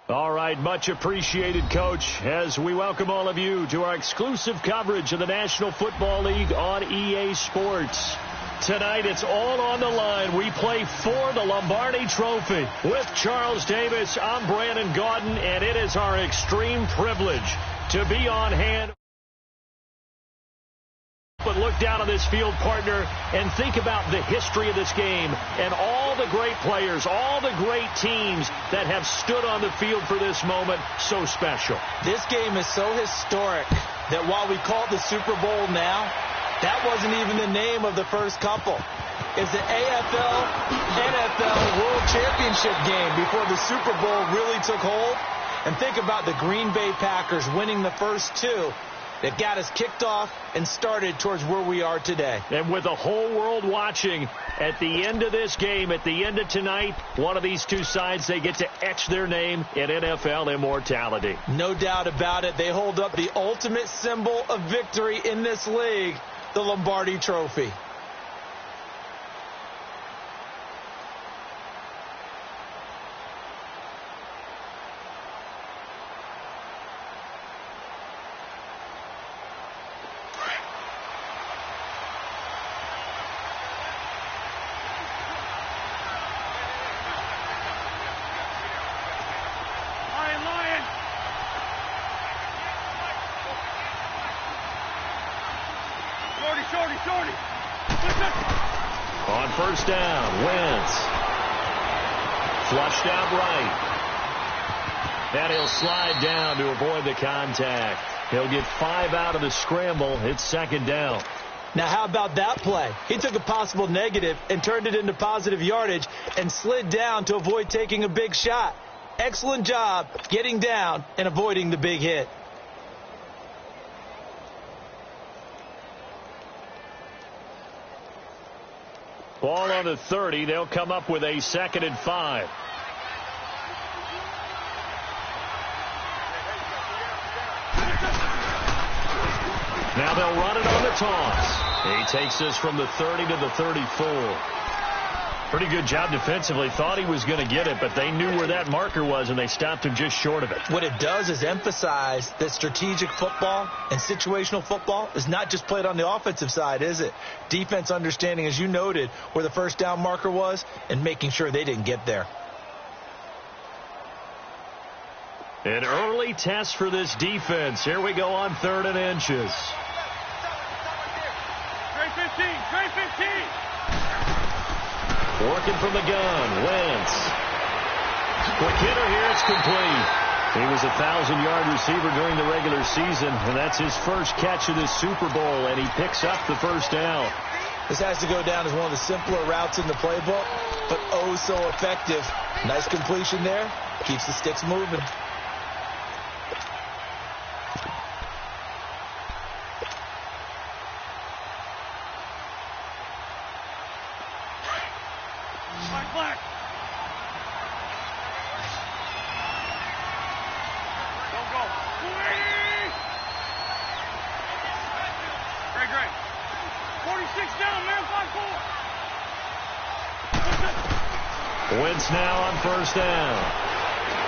All right, much appreciated, Coach, as we welcome all of you to our exclusive coverage of the National Football League on EA Sports. Tonight, it's all on the line. We play for the Lombardi Trophy. With Charles Davis, I'm Brandon Gaudin, and it is our extreme privilege to be on hand. But look down on this field, partner, and think about the history of this game and all the great players, all the great teams that have stood on the field for this moment. So special. This game is so historic that while we call it the Super Bowl now, that wasn't even the name of the first couple. It's the AFL-NFL World Championship game before the Super Bowl really took hold. And think about the Green Bay Packers winning the first two that got us kicked off and started towards where we are today. And with the whole world watching, at the end of this game, at the end of tonight, one of these two sides, they get to etch their name in NFL immortality. No doubt about it. They hold up the ultimate symbol of victory in this league, the Lombardi Trophy. On first down, Wentz. Flushed out right. And he'll slide down to avoid the contact. He'll get 5 out of the scramble. It's second down. Now, how about that play? He took a possible negative and turned it into positive yardage and slid down to avoid taking a big shot. Excellent job getting down and avoiding the big hit. Ball on the 30. They'll come up with a 2nd and 5. Now they'll run it on the toss. He takes this from the 30 to the 34. Pretty good job defensively. Thought he was going to get it, but they knew where that marker was, and they stopped him just short of it. What it does is emphasize that strategic football and situational football is not just played on the offensive side, is it? Defense understanding, as you noted, where the first down marker was and making sure they didn't get there. An early test for this defense. Here we go on 3rd and inches. Trey 15. Working from the gun, Wentz. Quick hitter here, it's complete. He was a 1,000-yard receiver during the regular season, and that's his first catch of this Super Bowl, and he picks up the first down. This has to go down as one of the simpler routes in the playbook, but oh so effective. Nice completion there. Keeps the sticks moving. Black. Don't go. Great. 46 down, man. 5-4. Wentz now on first down.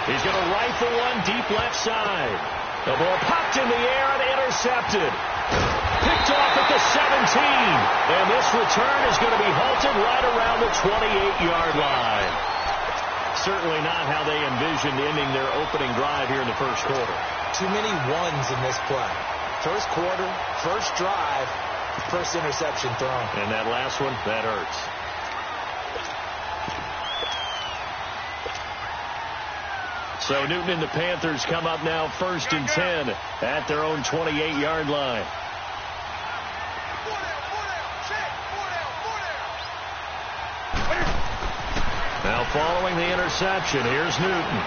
He's going to rifle one deep left side. The ball popped in the air and intercepted. Picked off at the 17. And this return is going to be halted right around the 28-yard line. Certainly not how they envisioned ending their opening drive here in the first quarter. Too many ones in this play. First quarter, first drive, first interception thrown. And that last one, that hurts. So Newton and the Panthers come up now 1st and 10 at their own 28-yard line. Now following the interception, here's Newton.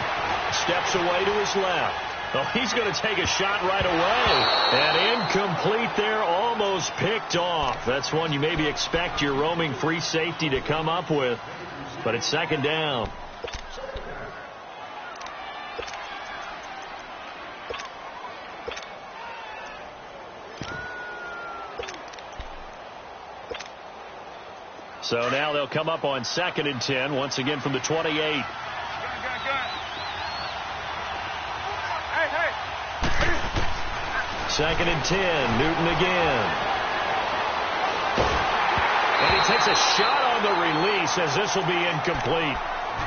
Steps away to his left. Oh, he's going to take a shot right away. And incomplete there, almost picked off. That's one you maybe expect your roaming free safety to come up with. But it's second down. So now they'll come up on 2nd and 10, once again from the 28. 2nd and 10. Newton again. And he takes a shot on the release as this will be incomplete.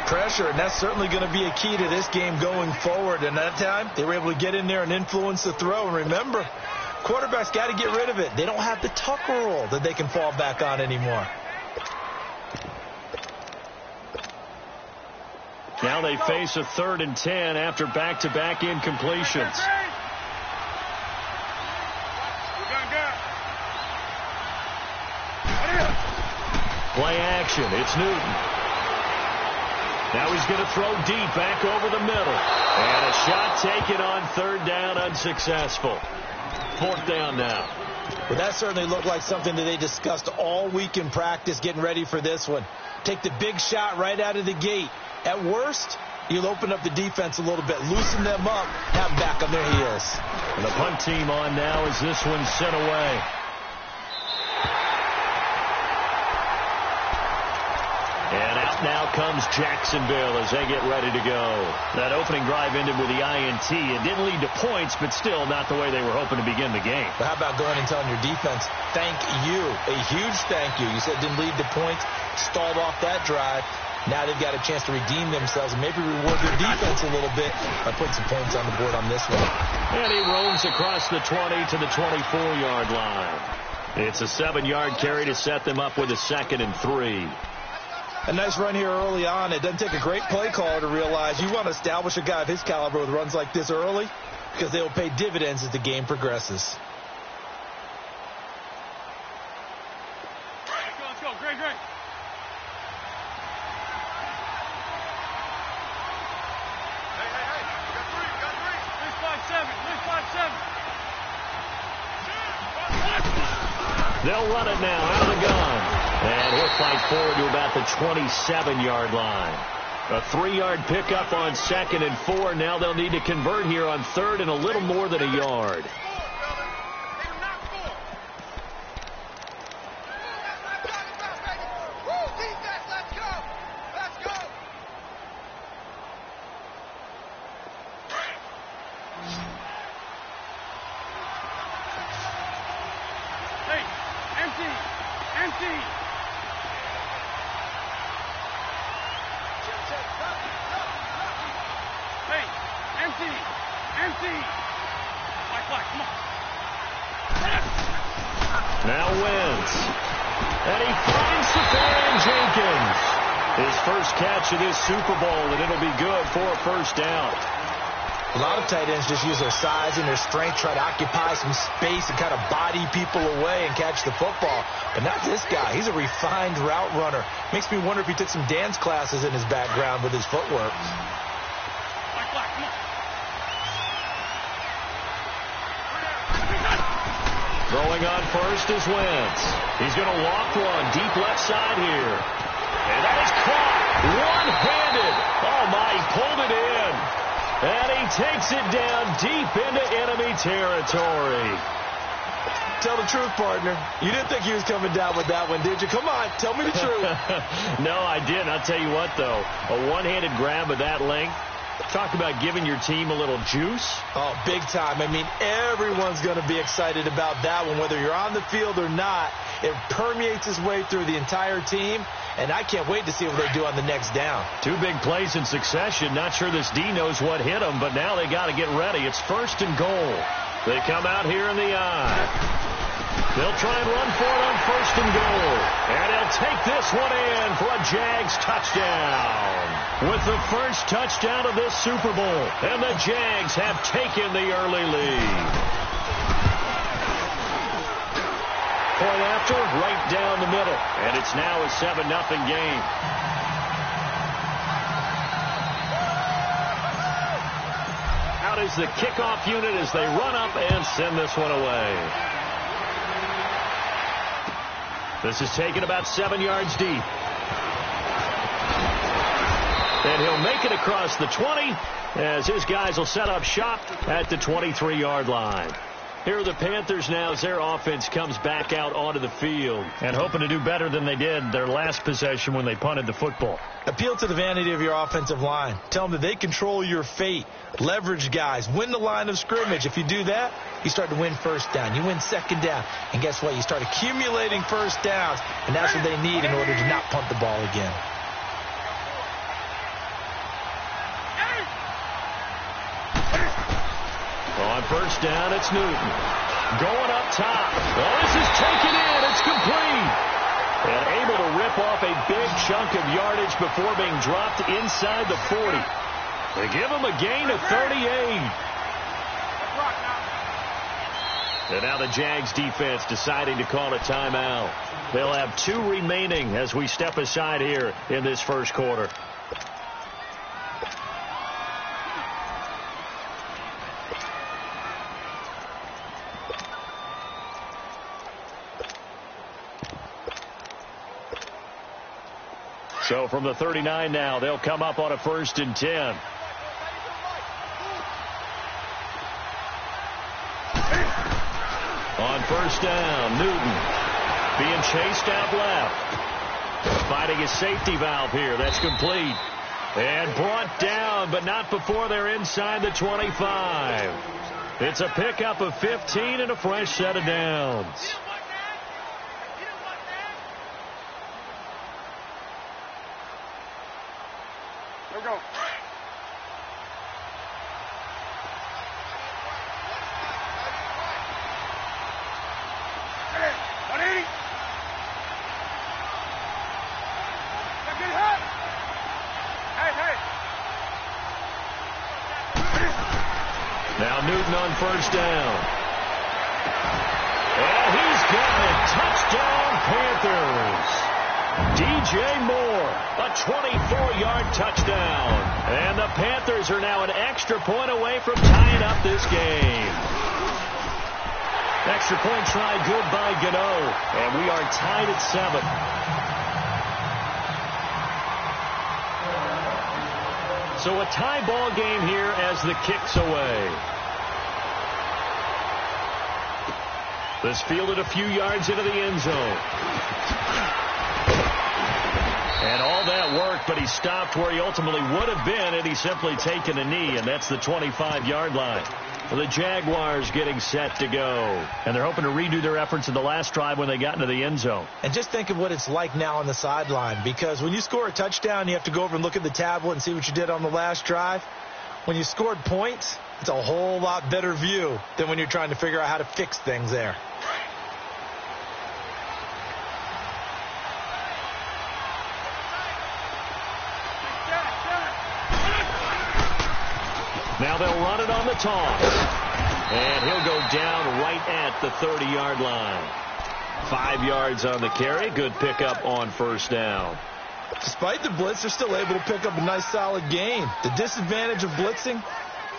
Pressure, and that's certainly going to be a key to this game going forward. And that time, they were able to get in there and influence the throw. And remember, quarterbacks got to get rid of it. They don't have the tuck rule that they can fall back on anymore. Now they face a 3rd and 10 after back-to-back incompletions. Play action. It's Newton. Now he's going to throw deep back over the middle. And a shot taken on 3rd down, unsuccessful. 4th down now. Well, that certainly looked like something that they discussed all week in practice getting ready for this one. Take the big shot right out of the gate. At worst, you'll open up the defense a little bit, loosen them up, have them back on their heels. And the punt team on now as this one's sent away. And out now comes Jacksonville as they get ready to go. That opening drive ended with the INT. It didn't lead to points, but still not the way they were hoping to begin the game. But how about going and telling your defense, thank you, a huge thank you. You said it didn't lead to points, stalled off that drive. Now they've got a chance to redeem themselves and maybe reward their defense a little bit by putting some points on the board on this one. And he roams across the 20 to the 24-yard line. It's a 7-yard carry to set them up with a 2nd and 3. A nice run here early on. It doesn't take a great play caller to realize you want to establish a guy of his caliber with runs like this early because they will pay dividends as the game progresses. Let's go. Great. Hey. Got three. 5-7. They'll run it now out of the gun. And he'll fight forward to about the 27-yard line. A 3-yard pickup on 2nd and 4. Now they'll need to convert here on 3rd and a little more than a yard. Now Wentz. And he finds Stefan Jenkins. His first catch of this Super Bowl, and it'll be good for a 1st down. A lot of tight ends just use their size and their strength, try to occupy some space and kind of body people away and catch the football. But not this guy. He's a refined route runner. Makes me wonder if he took some dance classes in his background with his footwork. Throwing on first is Wentz. He's going to walk one deep left side here. And that is caught one-handed. Oh, my, he pulled it in. And he takes it down deep into enemy territory. Tell the truth, partner. You didn't think he was coming down with that one, did you? Come on, tell me the truth. No, I didn't. I'll tell you what, though. A one-handed grab of that length. Talk about giving your team a little juice. Oh, big time. I mean, everyone's going to be excited about that one, whether you're on the field or not. It permeates its way through the entire team, and I can't wait to see what they do on the next down. 2 big plays in succession. Not sure this D knows what hit them, but now they got to get ready. It's 1st and goal. They come out here in the eye. They'll try and run for it on 1st and goal. And he'll take this one in for a Jags touchdown. With the first touchdown of this Super Bowl. And the Jags have taken the early lead. Point after, right down the middle. And it's now a 7-0 game. Out is the kickoff unit as they run up and send this one away. This is taken about 7 yards deep. And he'll make it across the 20 as his guys will set up shop at the 23-yard line. Here are the Panthers now as their offense comes back out onto the field. And hoping to do better than they did their last possession when they punted the football. Appeal to the vanity of your offensive line. Tell them that they control your fate. Leverage guys. Win the line of scrimmage. If you do that, you start to win first down. You win second down. And guess what? You start accumulating first downs. And that's what they need in order to not punt the ball again. On first down, it's Newton. Going up top. Oh, this is taken in. It's complete. And able to rip off a big chunk of yardage before being dropped inside the 40. They give him a gain of 38. And now the Jags defense deciding to call a timeout. They'll have 2 remaining as we step aside here in this first quarter. So from the 39 now, they'll come up on a 1st and 10. On first down, Newton being chased out left. Finding a safety valve here. That's complete. And brought down, but not before they're inside the 25. It's a pickup of 15 and a fresh set of downs. Here we go. Hey, 180. Get hit. Hey. Now Newton on first down. And he's got it. Touchdown, Panthers. DJ Moore, a 24-yard touchdown. And the Panthers are now an extra point away from tying up this game. Extra point try good by Gano. And we are tied at 7. So a tie ball game here as the kick's away. This fielded a few yards into the end zone. And all that worked, but he stopped where he ultimately would have been had he simply taken a knee, and that's the 25-yard line. The Jaguars getting set to go. And they're hoping to redo their efforts in the last drive when they got into the end zone. And just think of what it's like now on the sideline, because when you score a touchdown, you have to go over and look at the tablet and see what you did on the last drive. When you scored points, it's a whole lot better view than when you're trying to figure out how to fix things there. Now they'll run it on the toss. And he'll go down right at the 30-yard line. 5 yards on the carry. Good pickup on first down. Despite the blitz, they're still able to pick up a nice solid gain. The disadvantage of blitzing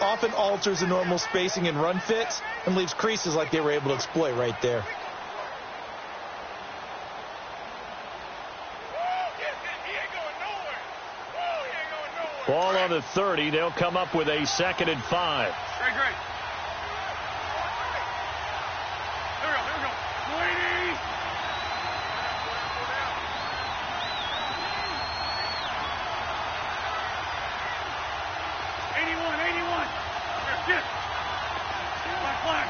often alters the normal spacing and run fits and leaves creases like they were able to exploit right there. Ball on the 30. They'll come up with a 2nd and 5. Great. Here we go. 20. 81. Here, flag.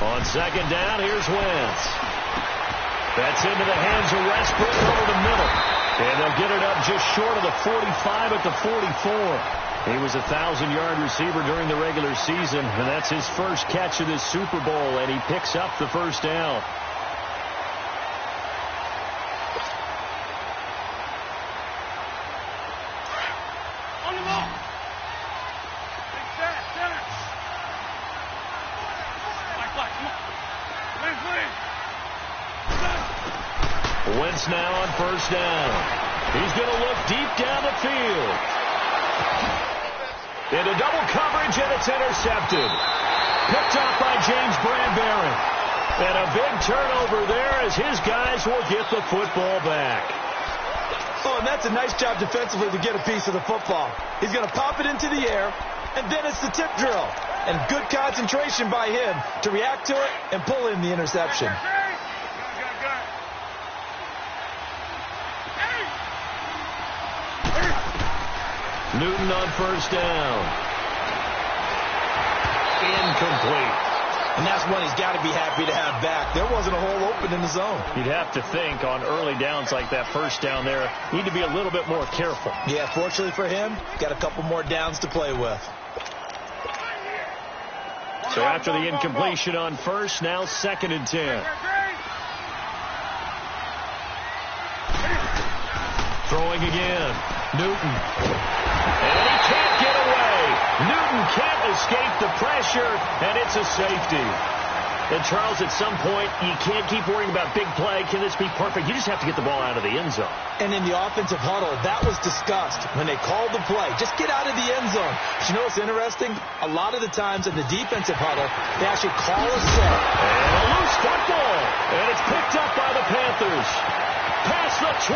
On 2nd down, here's Wentz. That's into the hands of Westbrook over the middle. And they'll get it up just short of the 45 at the 44. He was a 1,000-yard receiver during the regular season, and that's his first catch of this Super Bowl, and he picks up the first down. On the ball. Center. Flag, come on. Please. Wentz now on first down. He's going to look deep down the field. Into double coverage, and it's intercepted. Picked off by James Bradbury. And a big turnover there as his guys will get the football back. Oh, and that's a nice job defensively to get a piece of the football. He's going to pop it into the air, And then it's the tip drill. And good concentration by him to react to it and pull in the interception. Newton on first down. Incomplete. And that's one he's got to be happy to have back. There wasn't a hole open in the zone. You'd have to think on early downs like that first down there, need to be a little bit more careful. Yeah, fortunately for him, got a couple more downs to play with. So after the incompletion on first, now 2nd and 10. Throwing again. Newton. And he can't get away. Newton can't escape the pressure, and it's a safety. And, Charles, at some point, you can't keep worrying about big play. Can this be perfect? You just have to get the ball out of the end zone. And in the offensive huddle, that was discussed when they called the play. Just get out of the end zone. But you know what's interesting? A lot of the times in the defensive huddle, they actually call a set. And a loose football. And it's picked up by the Panthers. Past the 20,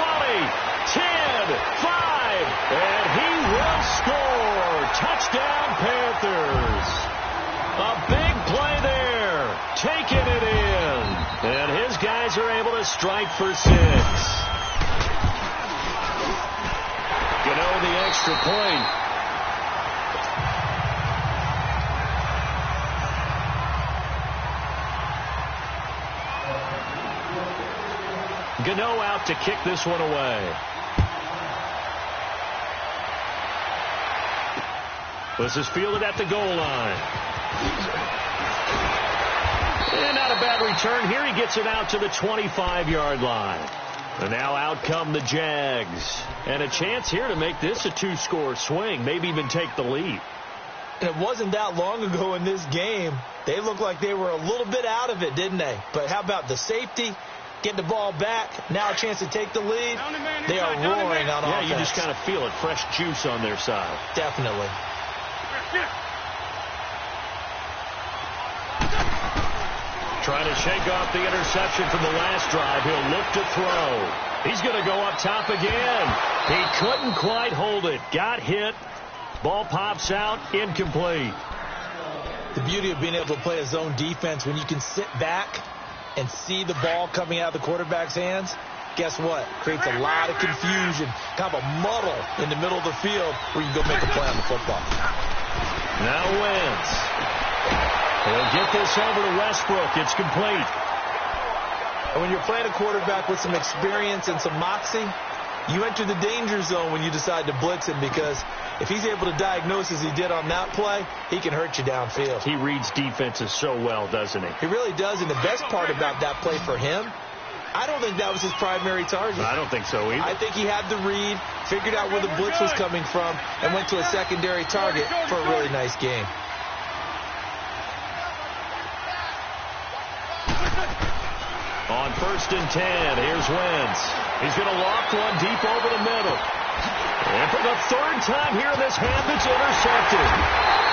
10, 5, and he will score. Touchdown, Panthers. A big play there. Taking it in. And his guys are able to strike for 6. The extra point. Gano out to kick this one away. This is fielded at the goal line. And not a bad return here. He gets it out to the 25-yard line. And now out come the Jags. And a chance here to make this a 2-score swing, maybe even take the lead. And it wasn't that long ago in this game. They looked like they were a little bit out of it, didn't they? But how about the safety, getting the ball back, now a chance to take the lead? They are roaring on offense. Yeah, you just kind of feel it, fresh juice on their side. Definitely. Trying to shake off the interception from the last drive. He'll look to throw. He's going to go up top again. He couldn't quite hold it. Got hit. Ball pops out. Incomplete. The beauty of being able to play a zone defense when you can sit back and see the ball coming out of the quarterback's hands, guess what? Creates a lot of confusion, kind of a muddle in the middle of the field where you can go make a play on the football. Now Wentz. He'll get this over to Westbrook. It's complete. And when you're playing a quarterback with some experience and some moxie, you enter the danger zone when you decide to blitz him, because if he's able to diagnose as he did on that play, he can hurt you downfield. He reads defenses so well, doesn't he? He really does, and the best part about that play for him, I don't think that was his primary target. I don't think so either. I think he had the read, figured out where the blitz was coming from, and went to a secondary target for a really nice game. On 1st and 10, here's Wentz. He's going to loft one deep over the middle. And for the 3rd time here in this half, it's intercepted.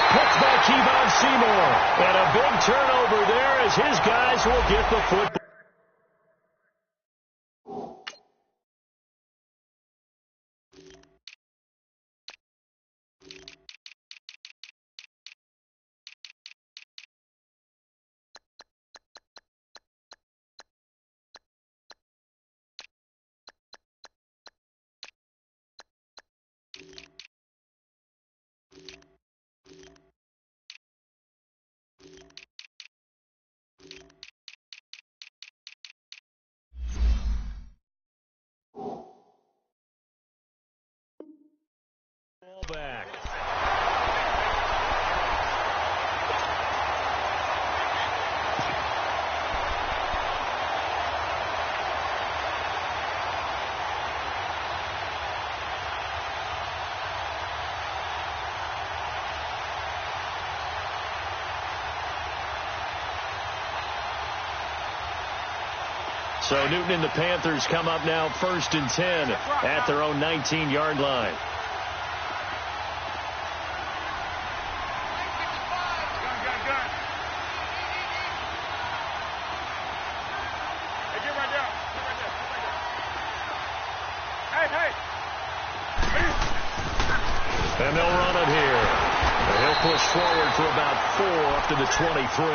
Picked by Kevon Seymour. And a big turnover there as his guys will get the football. Back. So Newton and the Panthers come up now 1st and 10 at their own 19-yard line. And they'll run it here. He'll push forward for about 4 up to the 23.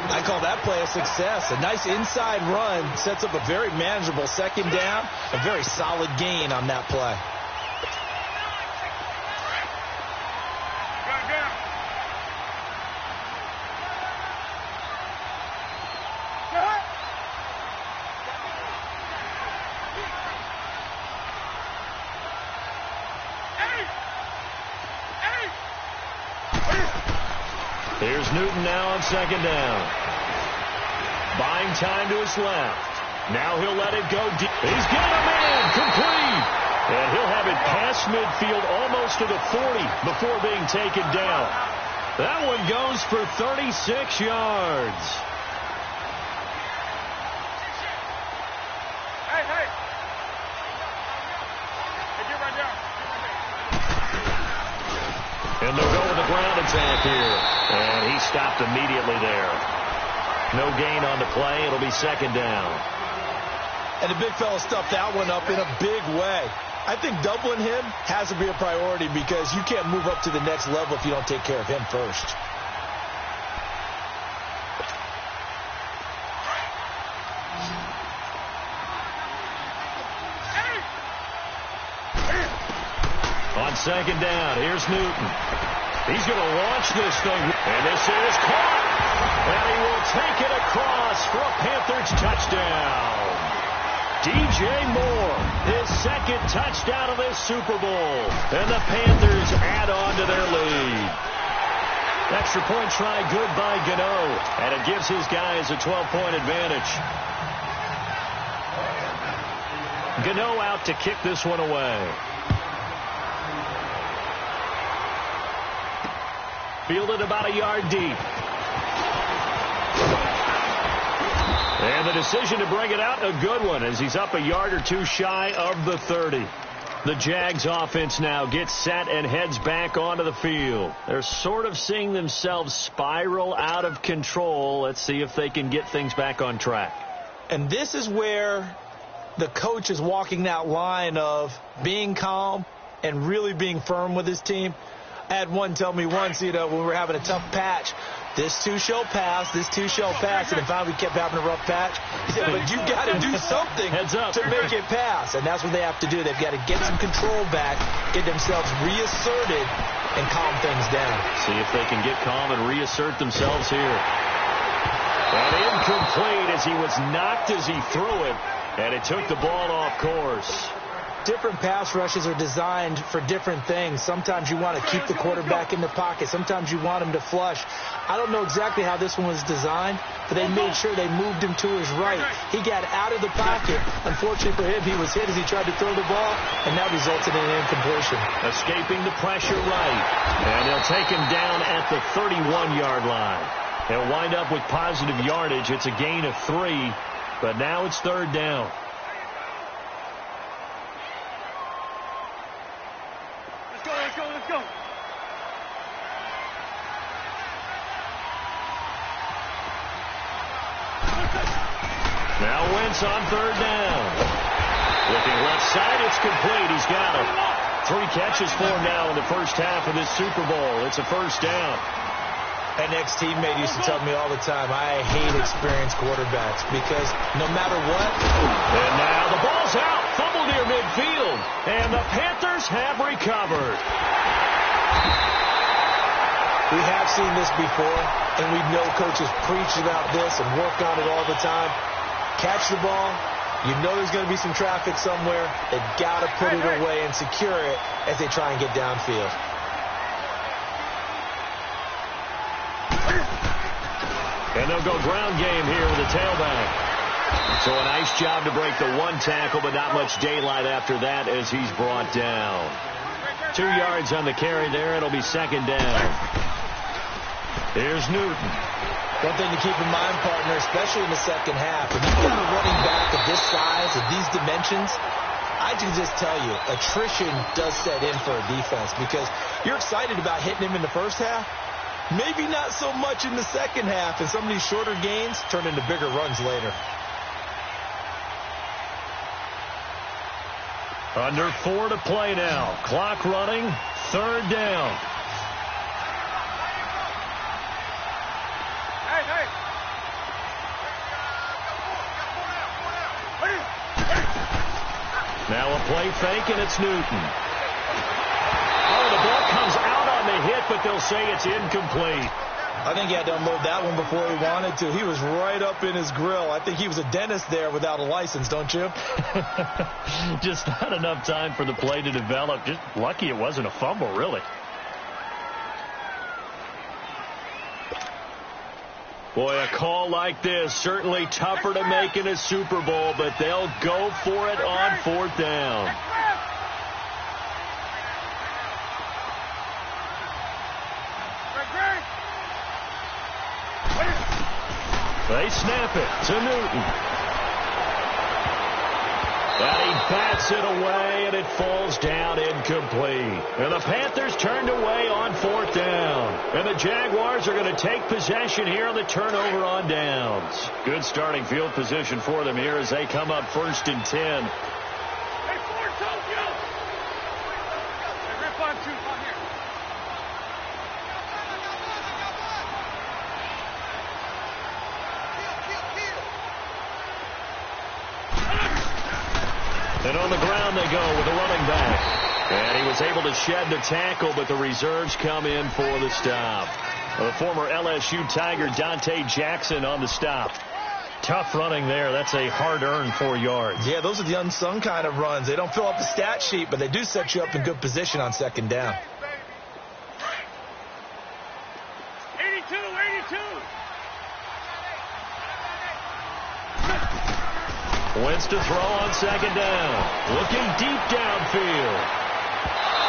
I call that play a success. A nice inside run sets up a very manageable second down. A very solid gain on that play. Here's Newton now on second down. Buying time to his left. Now he'll let it go deep. He's got a man complete. And he'll have it past midfield almost to the 40 before being taken down. That one goes for 36 yards. Hey. Get right down. And they'll go with the ground attack here. And he stopped immediately there. No gain on the play. It'll be second down. And the big fella stuffed that one up in a big way. I think doubling him has to be a priority because you can't move up to the next level if you don't take care of him first. On second down, here's Newton. He's going to launch this thing. And this is caught. And he will take it across for a Panthers touchdown. DJ Moore, his second touchdown of this Super Bowl. And the Panthers add on to their lead. Extra point try good by Gano. And it gives his guys a 12-point advantage. Gano out to kick this one away. Fielded about a yard deep. And the decision to bring it out, a good one, as he's up a yard or two shy of the 30. The Jags offense now gets set and heads back onto the field. They're sort of seeing themselves spiral out of control. Let's see if they can get things back on track. And this is where the coach is walking that line of being calm and really being firm with his team. I had one tell me once, when we were having a tough patch, this too shall pass, this too shall pass, and finally we kept having a rough patch. He said, but you got to do something to make it pass, and that's what they have to do. They've got to get some control back, get themselves reasserted, and calm things down. See if they can get calm and reassert themselves here. And incomplete as he was knocked as he threw it, and it took the ball off course. Different pass rushes are designed for different things. Sometimes you want to keep the quarterback in the pocket. Sometimes you want him to flush. I don't know exactly how this one was designed, but they made sure they moved him to his right. He got out of the pocket. Unfortunately for him, he was hit as he tried to throw the ball, and that resulted in an incompletion. Escaping the pressure right, and they'll take him down at the 31-yard line. He'll wind up with positive yardage. It's a gain of 3, but now it's third down. Let's go. Now Wentz on third down. Looking left side, it's complete. He's got it. 3 catches for him now in the first half of this Super Bowl. It's a first down. An ex-teammate used to tell me all the time, I hate experienced quarterbacks because no matter what. And now the ball's out. Fumble near midfield. And the Panthers have recovered. We have seen this before, and we know coaches preach about this and work on it all the time. Catch the ball. You know there's going to be some traffic somewhere. They've got to put it away and secure it as they try and get downfield. And they'll go ground game here with a tailback. So a nice job to break the 1 tackle, but not much daylight after that as he's brought down. 2 yards on the carry there. It'll be second down. Here's Newton. One thing to keep in mind, partner, especially in the second half, if you've got a running back of this size, of these dimensions, I can just tell you, attrition does set in for a defense because you're excited about hitting him in the first half. Maybe not so much in the second half, and some of these shorter gains turn into bigger runs later. Under 4 to play now. Clock running. Third down. a play fake, and it's Newton. Oh, the ball comes out on the hit, but they'll say it's incomplete. I think he had to unload that one before he wanted to. He was right up in his grill. I think he was a dentist there without a license, don't you? Just not enough time for the play to develop. Just lucky it wasn't a fumble, really. Boy, a call like this, certainly tougher to make in a Super Bowl, but they'll go for it on fourth down. They snap it to Newton. And he bats it away, and it falls down incomplete. And the Panthers turned away on fourth down. And the Jaguars are going to take possession here on the turnover on downs. Good starting field position for them here as they come up first and 10. Hey, Ford, Tokyo! Hey, rip on two, on here. And on the ground they go with a running back. And he was able to shed the tackle, but the reserves come in for the stop. The former LSU Tiger Dante Jackson on the stop. Tough running there. That's a hard-earned 4 yards. Yeah, those are the unsung kind of runs. They don't fill up the stat sheet, but they do set you up in good position on second down. 82, 82. Wentz to throw on second down. Looking deep downfield.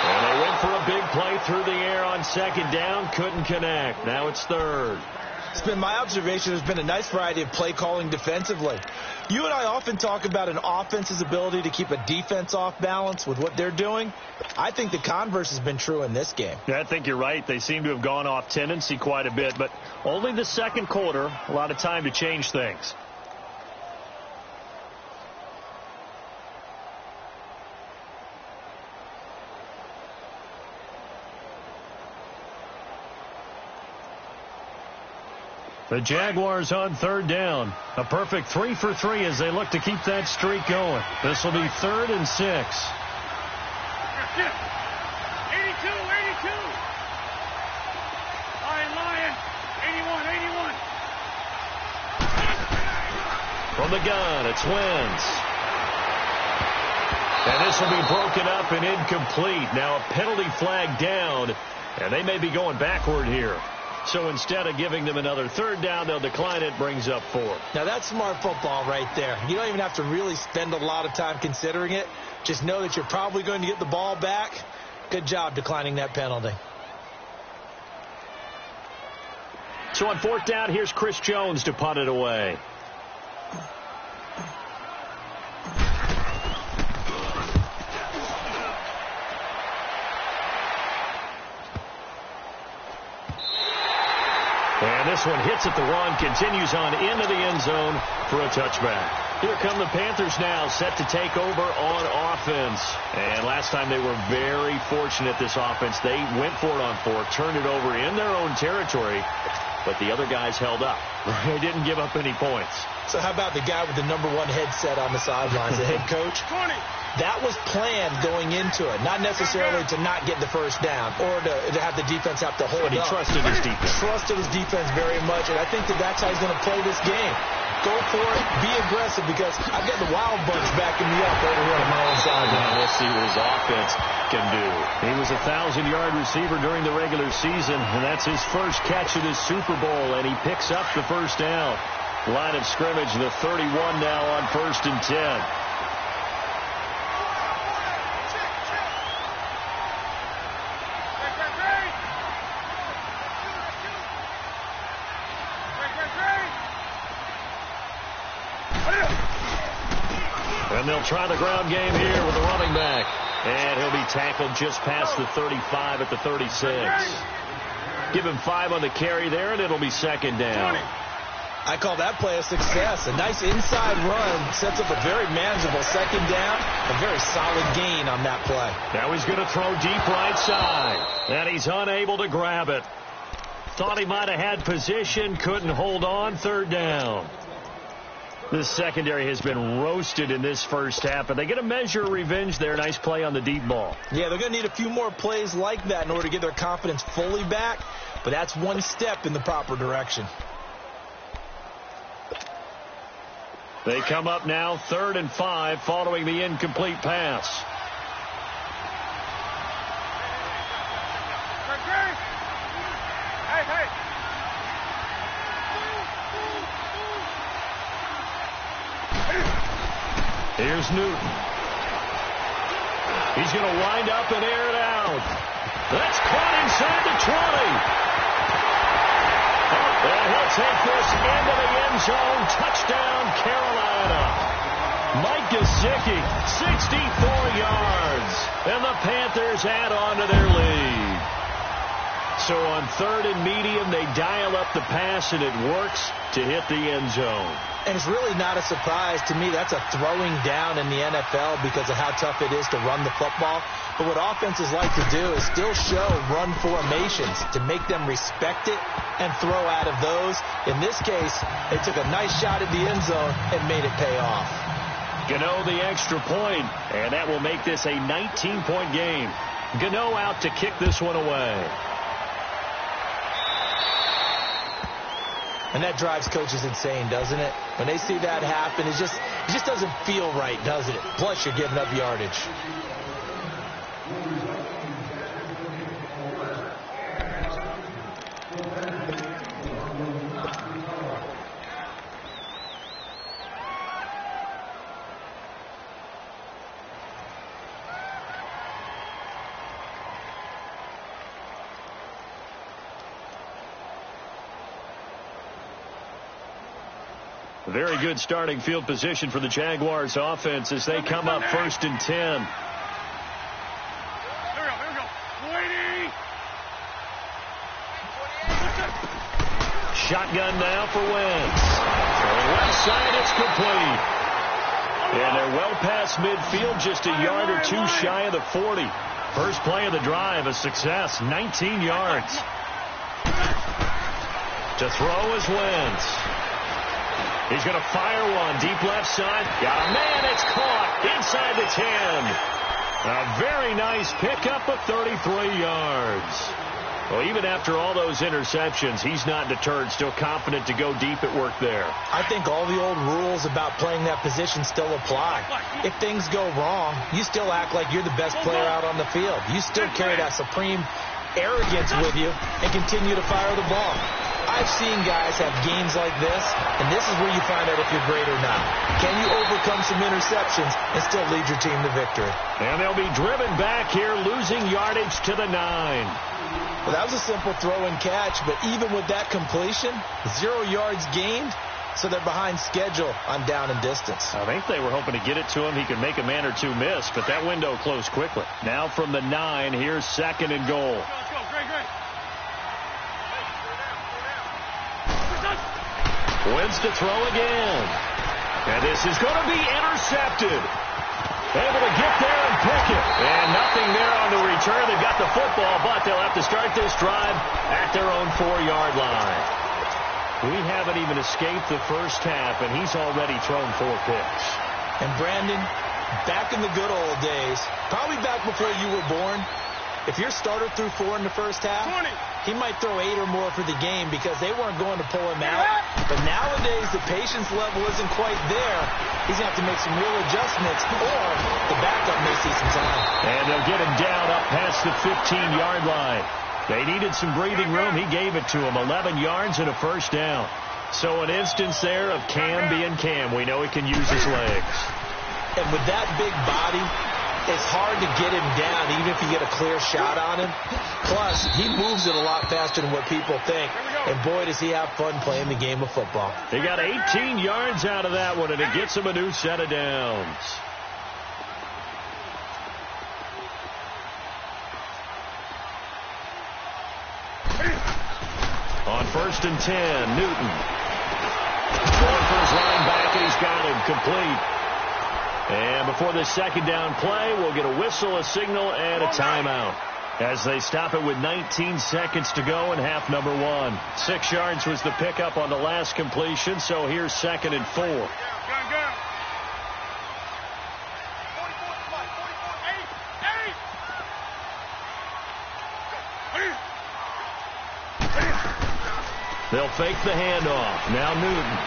And they went for a big play through the air on second down. Couldn't connect. Now it's third. It's been my observation there's been a nice variety of play calling defensively. You and I often talk about an offense's ability to keep a defense off balance with what they're doing. I think the converse has been true in this game. Yeah, I think you're right. They seem to have gone off tendency quite a bit, but only the second quarter. A lot of time to change things. The Jaguars on third down. A perfect 3 for 3 as they look to keep that streak going. This will be 3rd and 6. 82, 82. Lion. 81, 81. From the gun, it's Wentz. And this will be broken up and incomplete. Now a penalty flag down, and they may be going backward here. So instead of giving them another third down, they'll decline it, brings up 4. Now that's smart football right there. You don't even have to really spend a lot of time considering it. Just know that you're probably going to get the ball back. Good job declining that penalty. So on fourth down, here's Chris Jones to punt it away. And this one hits at the run, continues on into the end zone for a touchback. Here come the Panthers now, set to take over on offense. And last time they were very fortunate, this offense. They went for it on 4, turned it over in their own territory, but the other guys held up. They didn't give up any points. So how about the guy with the #1 headset on the sidelines, the head coach? 20. That was planned going into it, not necessarily to not get the first down or to have the defense have to hold But he up. trusted his defense. Trusted his defense very much, and I think that's how he's going to play this game. Go for it, be aggressive, because I've got the wild bunch backing me up over here on my own side. Now we'll see what his offense can do. He was a 1,000-yard receiver during the regular season, and that's his first catch of this Super Bowl, and he picks up the first down. Line of scrimmage, the 31 now on 1st and 10. And they'll try the ground game here with the running back. And he'll be tackled just past the 35 at the 36. Give him 5 on the carry there, and it'll be second down. I call that play a success. A nice inside run sets up a very manageable second down. A very solid gain on that play. Now he's going to throw deep right side. And he's unable to grab it. Thought he might have had position, couldn't hold on, third down. This secondary has been roasted in this first half, but they get a measure of revenge there. Nice play on the deep ball. Yeah, they're going to need a few more plays like that in order to get their confidence fully back, but that's one step in the proper direction. They come up now 3rd and 5 following the incomplete pass. Hey. Here's Newton. He's going to wind up and air it out. That's caught inside the 20. And he'll take this into the end zone. Touchdown, Carolina. Mike Gesicki, 64 yards. And the Panthers add on to their lead. So on 3rd and medium, they dial up the pass, and it works to hit the end zone. And it's really not a surprise to me. That's a throwing down in the NFL because of how tough it is to run the football. But what offenses like to do is still show run formations to make them respect it and throw out of those. In this case, they took a nice shot at the end zone and made it pay off. Gano the extra point, and that will make this a 19-point game. Gano out to kick this one away. And that drives coaches insane, doesn't it? When they see that happen, it just doesn't feel right, does it? Plus, you're giving up yardage. Very good starting field position for the Jaguars offense as they come up 1st and 10. Here we go. 20. Shotgun now for Wentz. Left side, it's complete. And they're well past midfield, just a yard or two shy of the 40. First play of the drive, a success, 19 yards. To throw is Wentz. He's going to fire one deep left side. Got a man. It's caught inside the 10. A very nice pickup of 33 yards. Well, even after all those interceptions, he's not deterred. Still confident to go deep at work there. I think all the old rules about playing that position still apply. If things go wrong, you still act like you're the best player out on the field. You still carry that supreme arrogance with you and continue to fire the ball. I've seen guys have games like this, and this is where you find out if you're great or not. Can you overcome some interceptions and still lead your team to victory? And they'll be driven back here, losing yardage to the 9. Well, that was a simple throw and catch, but even with that completion, 0 yards gained, so they're behind schedule on down and distance. I think they were hoping to get it to him. He could make a man or two miss, but that window closed quickly. Now from the 9, here's 2nd and goal. Let's go. Great. Wins to throw again. And this is going to be intercepted. Able to get there and pick it. And nothing there on the return. They've got the football, but they'll have to start this drive at their own 4-yard line. We haven't even escaped the first half, and he's already thrown 4 picks. And Brandon, back in the good old days, probably back before you were born, if your starter threw 4 in the first half, he might throw 8 or more for the game because they weren't going to pull him out. But nowadays, the patience level isn't quite there. He's going to have to make some real adjustments, or the backup may see some time. And they'll get him down up past the 15-yard line. They needed some breathing room. He gave it to him, 11 yards and a first down. So an instance there of Cam being Cam. We know he can use his legs. And with that big body, it's hard to get him down, even if you get a clear shot on him. Plus, he moves it a lot faster than what people think. And boy, does he have fun playing the game of football. They got 18 yards out of that one, and it gets him a new set of downs. On 1st and 10, Newton. Going for his line back, and he's got him complete. And before this second down play, we'll get a whistle, a signal, and a timeout. as they stop it with 19 seconds to go in half number one. 6 yards was the pickup on the last completion, so here's 2nd and 4. Go. They'll fake the handoff. Now Newton.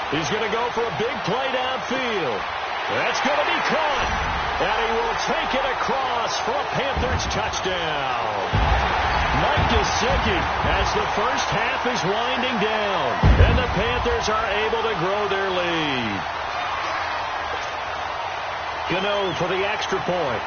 He's going to go for a big play downfield. That's going to be caught. And he will take it across for a Panthers touchdown. Mike Gesicki as the first half is winding down. And the Panthers are able to grow their lead. Gano for the extra point.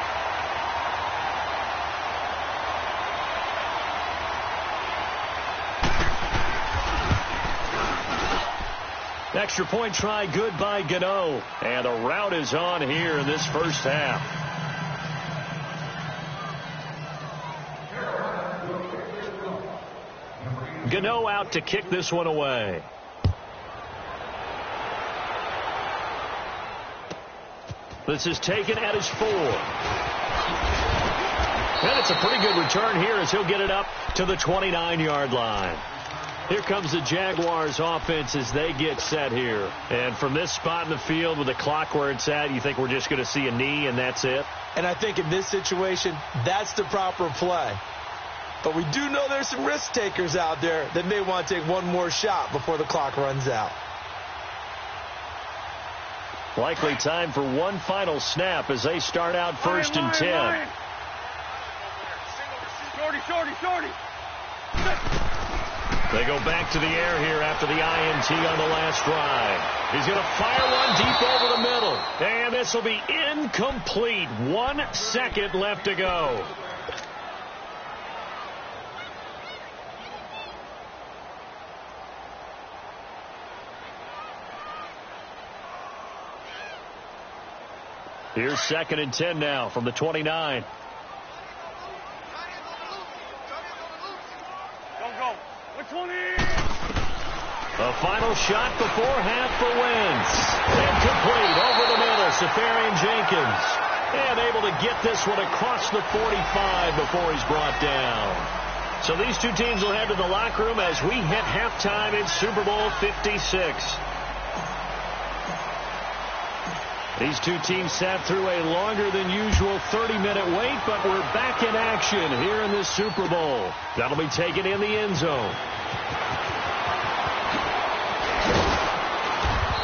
Extra point try good by Gano. And the route is on here in this first half. Gano out to kick this one away. This is taken at his 4. And it's a pretty good return here as he'll get it up to the 29-yard line. Here comes the Jaguars offense as they get set here. And from this spot in the field with the clock where it's at, you think we're just going to see a knee and that's it? And I think in this situation, that's the proper play. But we do know there's some risk takers out there that may want to take one more shot before the clock runs out. Likely time for one final snap as they start out 1st and 10. Shorty. They go back to the air here after the INT on the last drive. He's going to fire one deep over the middle. And this will be incomplete. 1 second left to go. Here's 2nd and 10 now from the 29. A final shot before half for Wentz. Incomplete over the middle. Safarian Jenkins. And able to get this one across the 45 before he's brought down. So these two teams will head to the locker room as we hit halftime in Super Bowl 56. These two teams sat through a longer than usual 30-minute wait, but we're back in action here in this Super Bowl. That'll be taken in the end zone.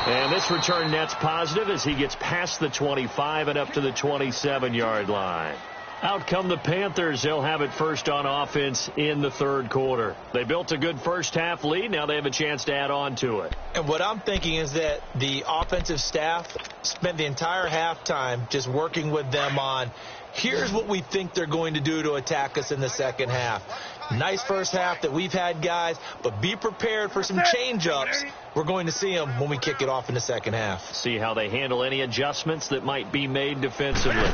And this return net's positive as he gets past the 25 and up to the 27-yard line. Out come the Panthers. They'll have it first on offense in the 3rd quarter. They built a good first half lead. Now they have a chance to add on to it. And what I'm thinking is that the offensive staff spent the entire halftime just working with them on, here's what we think they're going to do to attack us in the second half. Nice first half that we've had, guys, but be prepared for some change-ups. We're going to see them when we kick it off in the second half. See how they handle any adjustments that might be made defensively.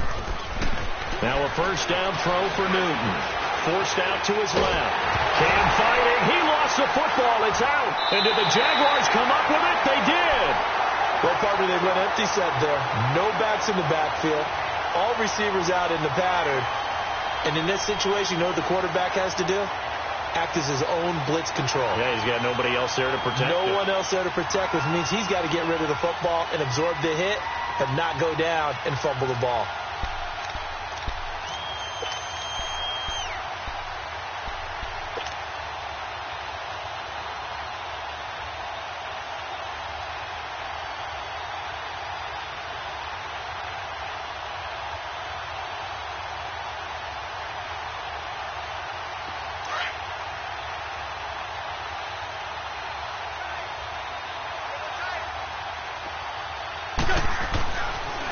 Now a first down throw for Newton. Forced out to his left. Cam fighting. He lost the football. It's out. And did the Jaguars come up with it? They did. Well, partner, they went empty set there. No backs in the backfield. All receivers out in the pattern. And in this situation, you know what the quarterback has to do? Act as his own blitz control. Yeah, he's got nobody else there to protect him. No one else there to protect, which means he's got to get rid of the football and absorb the hit, but not go down and fumble the ball.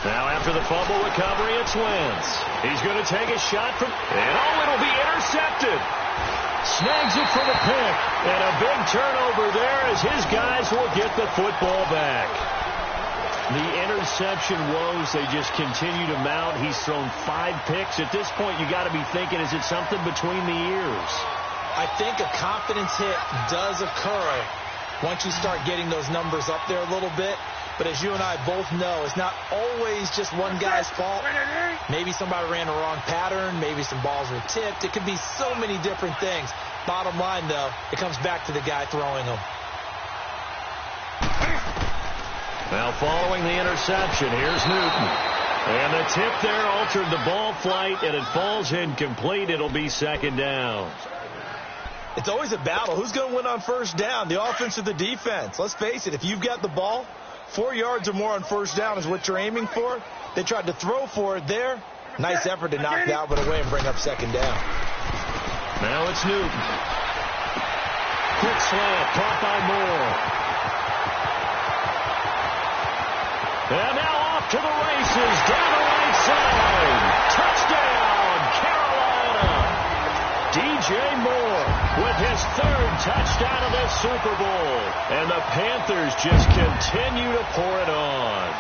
Now after the fumble recovery, it's Wentz. He's going to take a shot from, and it'll be intercepted. Snags it for the pick, and a big turnover there as his guys will get the football back. The interception woes, they just continue to mount. He's thrown 5 picks. At this point, you got to be thinking, is it something between the ears? I think a confidence hit does occur once you start getting those numbers up there a little bit. But as you and I both know, it's not always just one guy's fault. Maybe somebody ran the wrong pattern. Maybe some balls were tipped. It could be so many different things. Bottom line, though, it comes back to the guy throwing them. Now following the interception, here's Newton. And the tip there altered the ball flight, and it falls incomplete. It'll be second down. It's always a battle. Who's going to win on first down, the offense or the defense? Let's face it, if you've got the ball, 4 yards or more on first down is what you're aiming for. They tried to throw for it there. Nice effort to knock that one away and bring up second down. Now it's Newton. Quick slant, caught by Moore. And now off to the races, down the right side. Touchdown, Carolina. DJ Moore with his third touchdown of this Super Bowl. And the Panthers just continue to pour it on.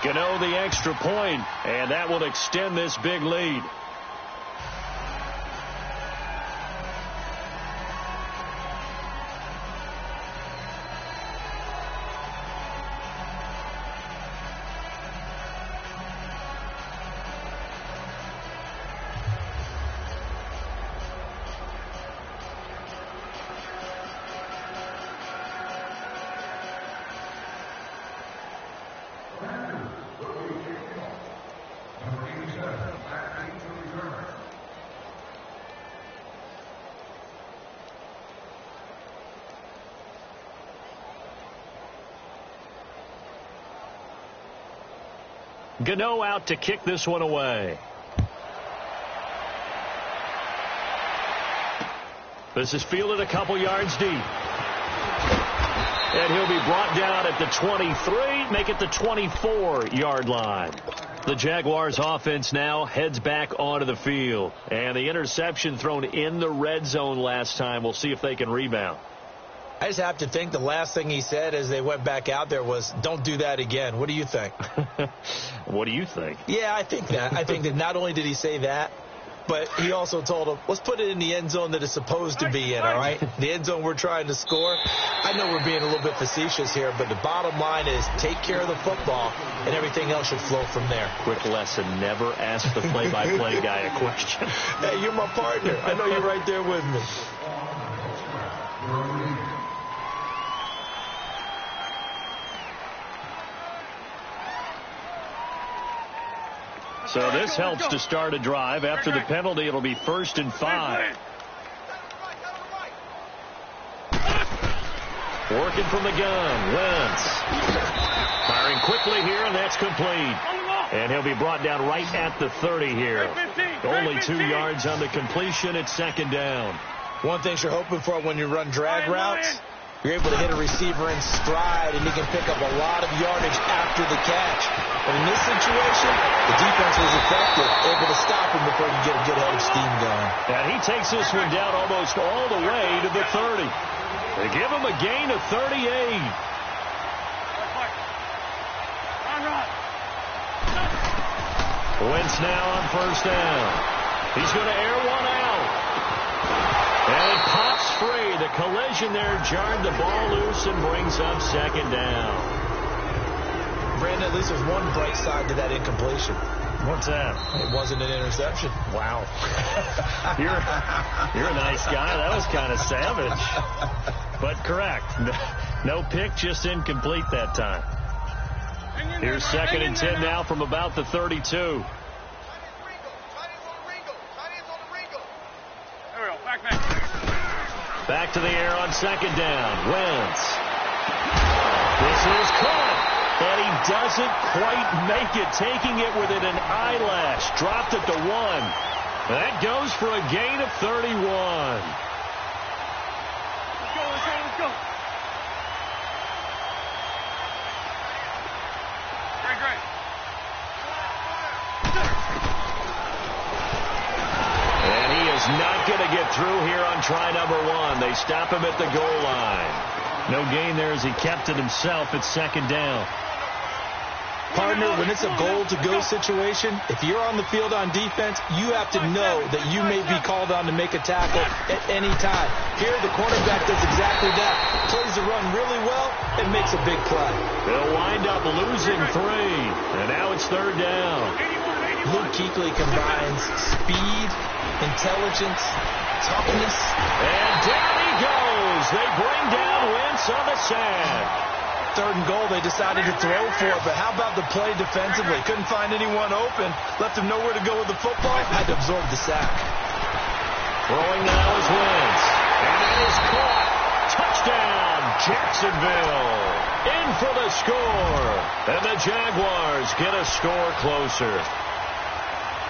Gano the extra point, and that will extend this big lead. Gano out to kick this one away. This is fielded a couple yards deep. And he'll be brought down at the 23, make it the 24-yard line. The Jaguars offense now heads back onto the field. And the interception thrown in the red zone last time. We'll see if they can rebound. I just have to think the last thing he said as they went back out there was, don't do that again. What do you think? What do you think? Yeah, I think that. I think that not only did he say that, but he also told him, let's put it in the end zone that it's supposed to be in, all right? The end zone we're trying to score. I know we're being a little bit facetious here, but the bottom line is take care of the football, and everything else should flow from there. Quick lesson, never ask the play-by-play guy a question. Hey, you're my partner. I know you're right there with me. So this helps to start a drive. After the penalty, it'll be 1st and 5. Working from the gun, Wentz. Firing quickly here, and that's complete. And he'll be brought down right at the 30 here. Only 2 yards on the completion. It's second down. One thing you're hoping for when you run drag routes, you're able to hit a receiver in stride, and he can pick up a lot of yardage after the catch. But in this situation, the defense was effective, able to stop him before he could get a good head of steam going. And he takes this one down almost all the way to the 30. They give him a gain of 38. Wentz now on first down. He's going to air one out. And it pops free. The collision there jarred the ball loose and brings up second down. Brandon, at least there's one bright side to that incompletion. What's that? It wasn't an interception. Wow. You're a nice guy. That was kind of savage. But correct. No pick, just incomplete that time. Here's 2nd and 10 now from about the 32. Back to the air on second down. Wentz. This is caught. And he doesn't quite make it, taking it within an eyelash. Dropped it to 1. That goes for a gain of 31. Let's go. Great. And he is not going to get through here on try number 1. They stop him at the goal line. No gain there as he kept it himself at second down. Partner, when it's a goal-to-go situation, if you're on the field on defense, you have to know that you may be called on to make a tackle at any time. Here, the cornerback does exactly that. Plays the run really well and makes a big play. They'll wind up losing 3, and now it's 3rd down. Luke Kuechly combines speed, intelligence, toughness. And down he goes. They bring down Wentz on the sack. 3rd and goal, they decided to throw for it, but how about the play defensively? Couldn't find anyone open, left him nowhere to go with the football, had to absorb the sack. Throwing now is Wentz, and it is caught. Touchdown, Jacksonville. In for the score, and the Jaguars get a score closer.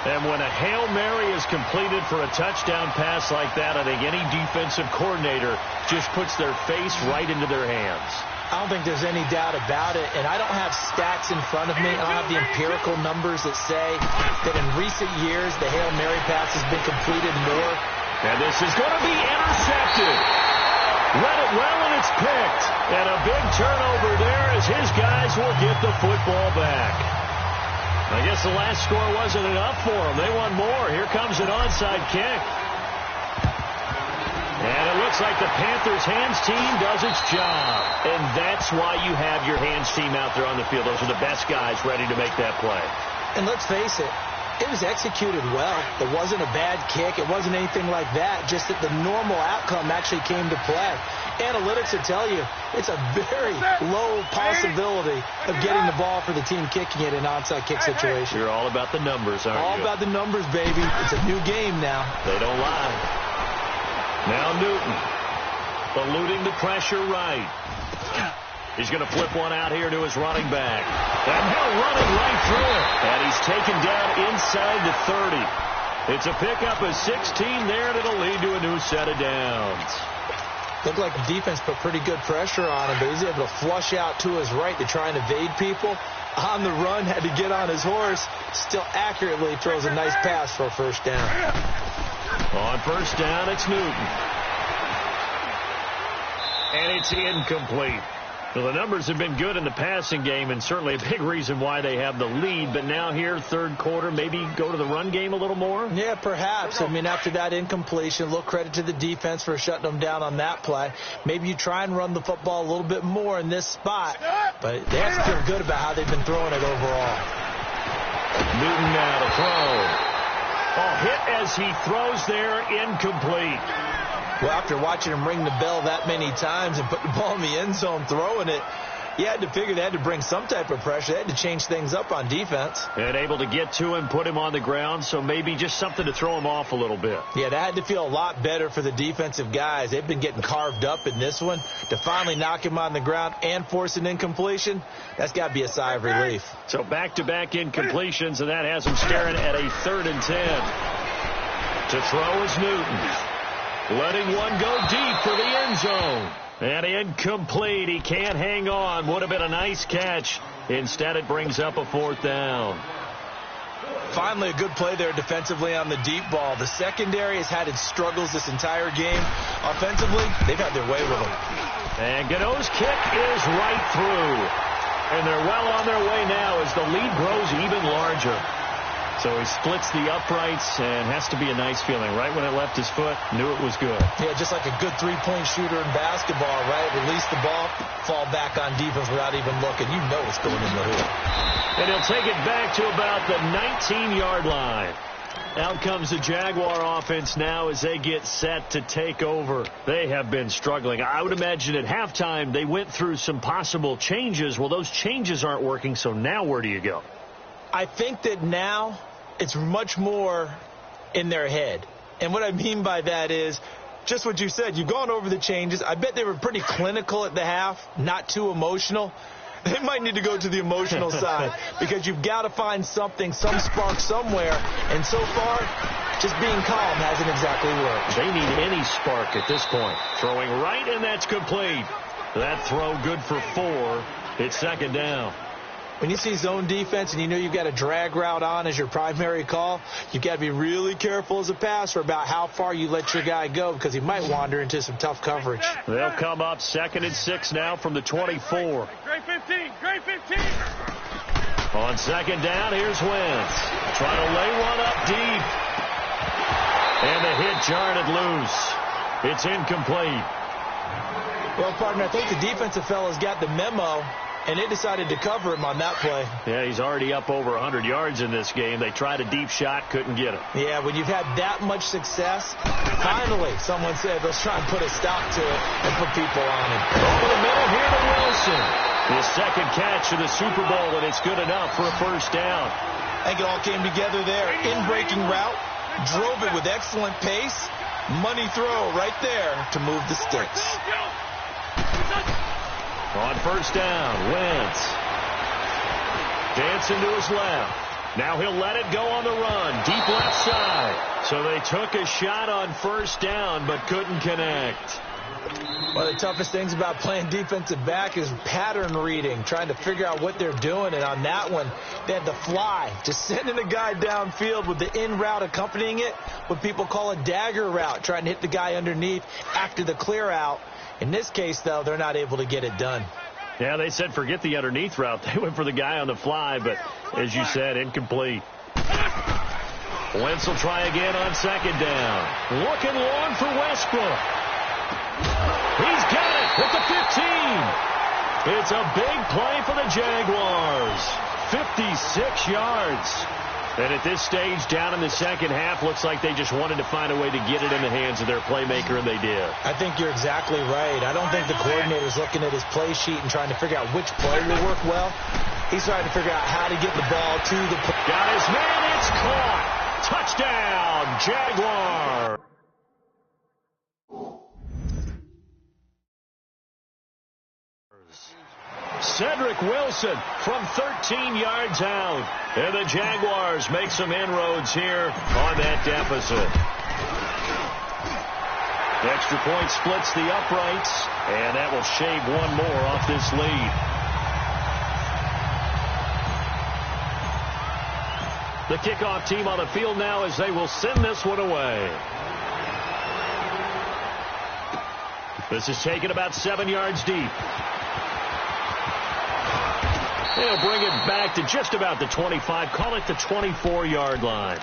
And when a Hail Mary is completed for a touchdown pass like that, I think any defensive coordinator just puts their face right into their hands. I don't think there's any doubt about it, and I don't have stats in front of me. I don't have the empirical numbers that say that in recent years the Hail Mary pass has been completed more. And this is going to be intercepted. Read it well, and it's picked. And a big turnover there as his guys will get the football back. I guess the last score wasn't enough for them. They want more. Here comes an onside kick. And it looks like the Panthers' hands team does its job. And that's why you have your hands team out there on the field. Those are the best guys ready to make that play. And let's face it, it was executed well. It wasn't a bad kick. It wasn't anything like that. Just that the normal outcome actually came to play. Analytics will tell you it's a very low possibility of getting the ball for the team kicking it in an onside kick situation. You're all about the numbers, aren't you? All about the numbers, baby. It's a new game now. They don't lie. Now Newton, eluding the pressure right. He's going to flip one out here to his running back. And he'll run it right through it. And he's taken down inside the 30. It's a pickup of 16 there, and it'll lead to a new set of downs. Looked like the defense put pretty good pressure on him, but he's able to flush out to his right to try and evade people. On the run, had to get on his horse. Still accurately throws a nice pass for a 1st down. On 1st down, it's Newton. And it's incomplete. Well, the numbers have been good in the passing game, and certainly a big reason why they have the lead. But now here, 3rd quarter, maybe go to the run game a little more? Yeah, perhaps. I mean, after that incompletion, a little credit to the defense for shutting them down on that play. Maybe you try and run the football a little bit more in this spot. But they have to feel good about how they've been throwing it overall. Newton now to throw. Oh, hit as he throws there, incomplete. Well, after watching him ring the bell that many times and put the ball in the end zone throwing it, you had to figure they had to bring some type of pressure. They had to change things up on defense. And able to get to him, put him on the ground, so maybe just something to throw him off a little bit. Yeah, that had to feel a lot better for the defensive guys. They've been getting carved up in this one. To finally knock him on the ground and force an incompletion, that's got to be a sigh of relief. So back-to-back incompletions, and that has him staring at a 3rd and 10. To throw is Newton. Letting one go deep for the end zone. And incomplete. He can't hang on. Would have been a nice catch. Instead, it brings up a 4th down. Finally, a good play there defensively on the deep ball. The secondary has had its struggles this entire game. Offensively, they've had their way with them. And Gano's kick is right through. And they're well on their way now as the lead grows even larger. So he splits the uprights, and has to be a nice feeling. Right when it left his foot, knew it was good. Yeah, just like a good three-point shooter in basketball, right? Release the ball, fall back on defense without even looking. You know it's going in the hoop. And he'll take it back to about the 19-yard line. Out comes the Jaguar offense now as they get set to take over. They have been struggling. I would imagine at halftime they went through some possible changes. Well, those changes aren't working, so now where do you go? I think that now it's much more in their head. And what I mean by that is just what you said. You've gone over the changes. I bet they were pretty clinical at the half, not too emotional. They might need to go to the emotional side because you've got to find something, some spark somewhere. And so far, just being calm hasn't exactly worked. They need any spark at this point. Throwing right, and that's complete. That throw good for 4. It's 2nd down. When you see zone defense and you know you've got a drag route on as your primary call, you've got to be really careful as a passer about how far you let your guy go because he might wander into some tough coverage. They'll come up 2nd and 6 now from the 24. Great 15. Great 15. On second down, here's Wentz. Trying to lay one up deep. And the hit jarred it loose. It's incomplete. Well, partner, I think the defensive fellas got the memo, and they decided to cover him on that play. Yeah, he's already up over 100 yards in this game. They tried a deep shot, couldn't get it. Yeah, when you've had that much success, finally someone said, let's try and put a stop to it and put people on it. Over the middle here to Wilson. His second catch of the Super Bowl, and it's good enough for a first down. I think it all came together there. In-breaking route, drove it with excellent pace. Money throw right there to move the sticks. On first down, Wentz. Dancing to his left. Now he'll let it go on the run. Deep left side. So they took a shot on first down, but couldn't connect. One of the toughest things about playing defensive back is pattern reading, trying to figure out what they're doing. And on that one, they had the fly, just sending a guy downfield with the in route accompanying it, what people call a dagger route, trying to hit the guy underneath after the clear out. In this case, though, they're not able to get it done. Yeah, they said forget the underneath route. They went for the guy on the fly, but as you said, incomplete. Wentz will try again on second down. Looking long for Westbrook. He's got it at the 15. It's a big play for the Jaguars. 56 yards. And at this stage, down in the second half, looks like they just wanted to find a way to get it in the hands of their playmaker, and they did. I think you're exactly right. I don't think the coordinator's looking at his play sheet and trying to figure out which play will work well. He's trying to figure out how to get the ball to the... Got his man, it's caught. Touchdown, Jaguar. Cedric Wilson from 13 yards out. And the Jaguars make some inroads here on that deficit. The extra point splits the uprights, and that will shave one more off this lead. The kickoff team on the field now as they will send this one away. This is taken about 7 yards deep. They'll bring it back to just about the 25. Call it the 24-yard line.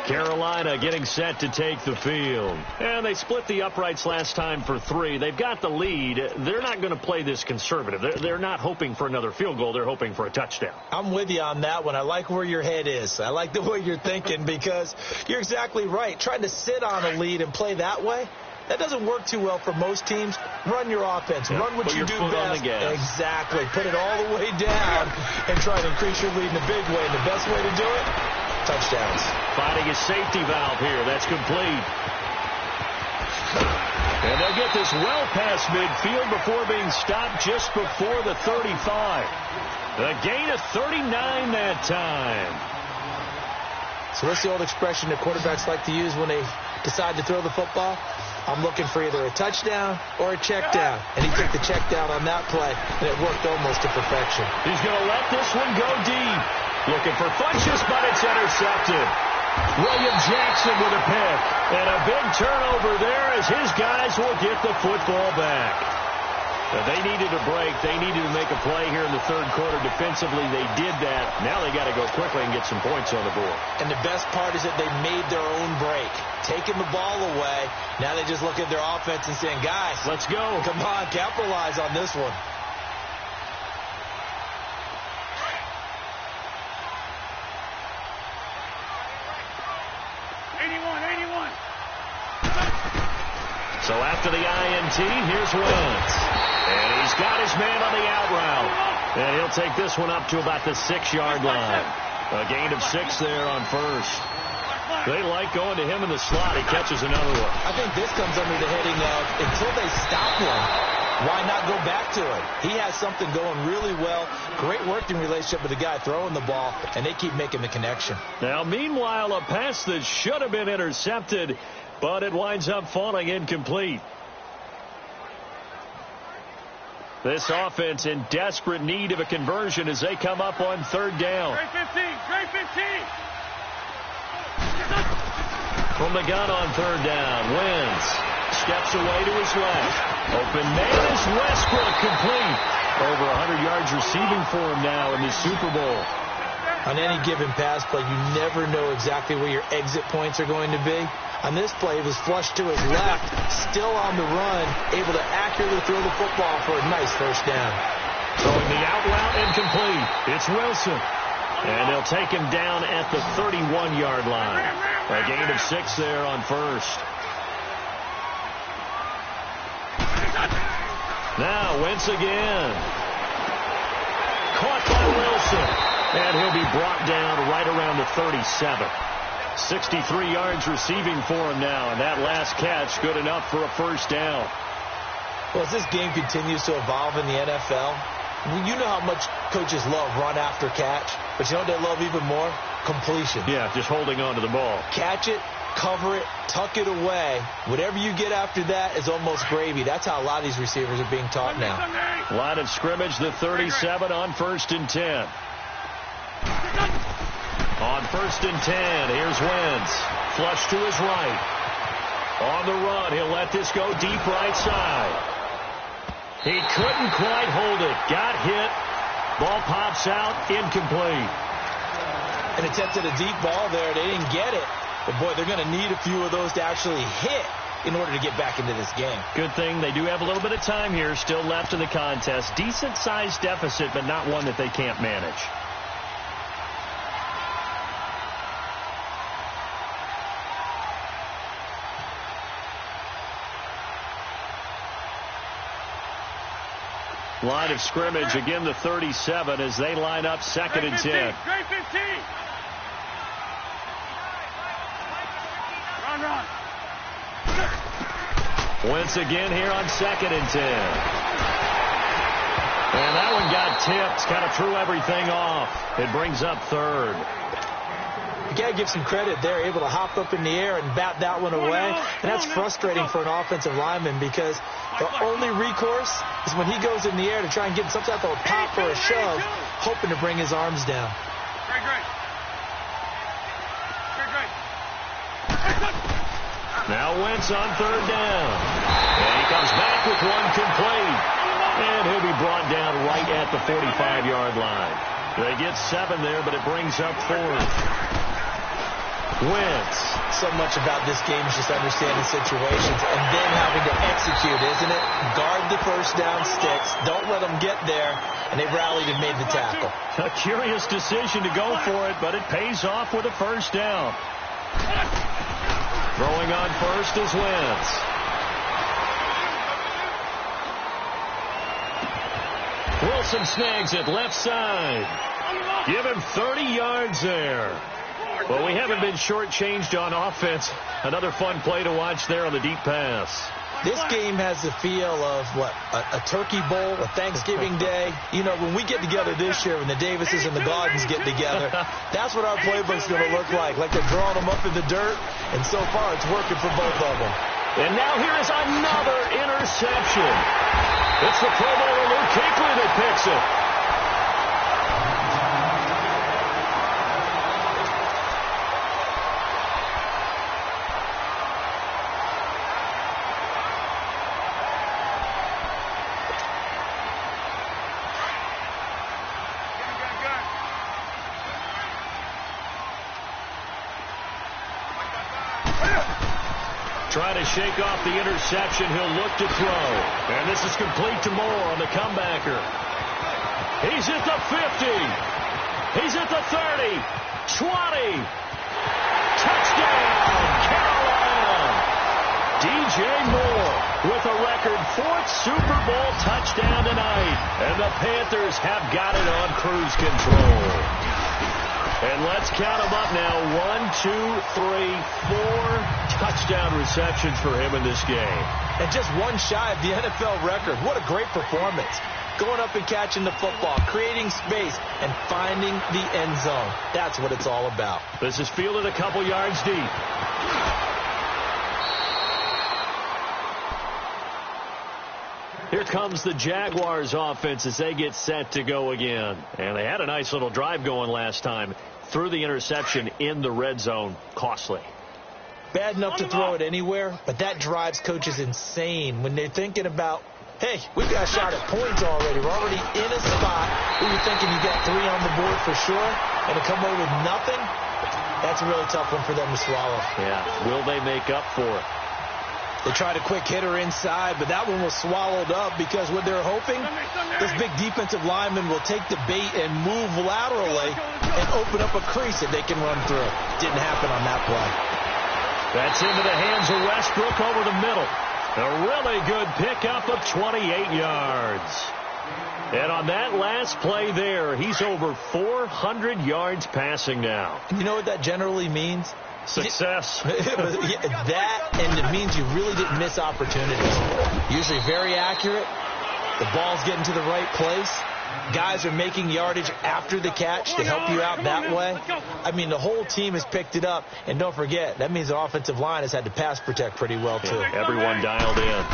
Carolina getting set to take the field. And they split the uprights last time for 3. They've got the lead. They're not going to play this conservative. They're not hoping for another field goal. They're hoping for a touchdown. I'm with you on that one. I like where your head is. I like the way you're thinking because you're exactly right. Trying to sit on a lead and play that way, that doesn't work too well for most teams. Run your offense. Yep. Run what Put you your do foot best. on the gas. Exactly. Put it all the way down and try to increase your lead in a big way. And the best way to do it, touchdowns. Finding a safety valve here. That's complete. And they'll get this well past midfield before being stopped just before the 35. A gain of 39 that time. So what's the old expression that quarterbacks like to use when they decide to throw the football? I'm looking for either a touchdown or a check down. And he took the check down on that play, and it worked almost to perfection. He's going to let this one go deep. Looking for Funchess, but it's intercepted. William Jackson with a pick. And a big turnover there as his guys will get the football back. They needed a break. They needed to make a play here in the third quarter. Defensively, they did that. Now they got to go quickly and get some points on the board. And the best part is that they made their own break. Taking the ball away. Now they just look at their offense and saying, guys, let's go. Come on, capitalize on this one. So after the INT, here's Wentz. And he's got his man on the out route. And he'll take this one up to about the 6-yard line. A gain of 6 there on first. They like going to him in the slot. He catches another one. I think this comes under the heading of until they stop him, why not go back to it? He has something going really well. Great working relationship with the guy throwing the ball, and they keep making the connection. Now, meanwhile, a pass that should have been intercepted, but it winds up falling incomplete. This offense in desperate need of a conversion as they come up on third down. Trey 15. From the gun on third down, Wentz steps away to his left. Open man is Westbrook, complete. Over 100 yards receiving for him now in the Super Bowl. On any given pass play, you never know exactly where your exit points are going to be. On this play, it was flushed to his left, still on the run, able to accurately throw the football for a nice first down. Throwing the out route incomplete. It's Wilson. And they'll take him down at the 31-yard line. A gain of 6 there on first. Now Wentz again. Caught by Wilson. And he'll be brought down right around the 37. 63 yards receiving for him now. And that last catch good enough for a first down. Well, as this game continues to evolve in the NFL, you know how much coaches love run after catch. But you know what they love even more? Completion. Yeah, just holding on to the ball. Catch it, cover it, tuck it away. Whatever you get after that is almost gravy. That's how a lot of these receivers are being taught now. Line of scrimmage, the 37 on 1st and 10. On 1st and 10, here's Wentz. Flush to his right. On the run, he'll let this go deep right side. He couldn't quite hold it. Got hit. Ball pops out, incomplete. An attempt at a deep ball there. They didn't get it. But, boy, they're going to need a few of those to actually hit in order to get back into this game. Good thing they do have a little bit of time here still left in the contest. Decent-sized deficit, but not one that they can't manage. Line of scrimmage, again the 37 as they line up 2nd and 10. Great 15. Run. Wentz again here on 2nd and 10. And that one got tipped. Kind of threw everything off. It brings up 3rd. You got to give some credit. They're able to hop up in the air and bat that one away. And that's frustrating for an offensive lineman because the only recourse is when he goes in the air to try and get some type of a pop or a shove, hoping to bring his arms down. Great. Now Wentz on 3rd down. And he comes back with one complete. And he'll be brought down right at the 45-yard line. They get 7 there, but it brings up 4th. Wentz. So much about this game is just understanding situations and then having to execute, isn't it? Guard the first down sticks. Don't let them get there. And they rallied and made the tackle. A curious decision to go for it, but it pays off with a first down. Throwing on first is Wentz. Wilson snags it left side. Give him 30 yards there. Well, we haven't been shortchanged on offense. Another fun play to watch there on the deep pass. This game has the feel of, a turkey bowl, a Thanksgiving Day. You know, when we get together this year, when the Davises and the Gardens get together, that's what our playbook's going to look like. Like they're drawing them up in the dirt, and so far it's working for both of them. And now here is another interception. It's the Pro Bowler Luke Kuechly that picks it. Trying to shake off the interception. He'll look to throw. And this is complete to Moore on the comebacker. He's at the 50. He's at the 30. 20. Touchdown, Carolina. DJ Moore with a record 4th Super Bowl touchdown tonight. And the Panthers have got it on cruise control. And let's count them up now. 1, 2, 3, 4 touchdown receptions for him in this game. And just one shy of the NFL record. What a great performance. Going up and catching the football, creating space, and finding the end zone. That's what it's all about. This is fielded a couple yards deep. Here comes the Jaguars offense as they get set to go again. And they had a nice little drive going last time. Threw the interception in the red zone. Costly. Bad enough to throw it anywhere, but that drives coaches insane when they're thinking about hey, we've got a shot at points already. We're already in a spot where you're thinking you get 3 on the board for sure, and to come away with nothing, that's a really tough one for them to swallow. Yeah, will they make up for it? They tried a quick hitter inside, but that one was swallowed up because what they're hoping, this big defensive lineman will take the bait and move laterally and open up a crease that they can run through. Didn't happen on that play. That's into the hands of Westbrook over the middle. A really good pickup of 28 yards. And on that last play there, he's over 400 yards passing now. You know what that generally means? Success. That, and it means you really didn't miss opportunities. Usually very accurate. The ball's getting to the right place. Guys are making yardage after the catch to help you out that way. I mean, the whole team has picked it up. And don't forget, that means the offensive line has had to pass protect pretty well, too. Yeah, everyone dialed in.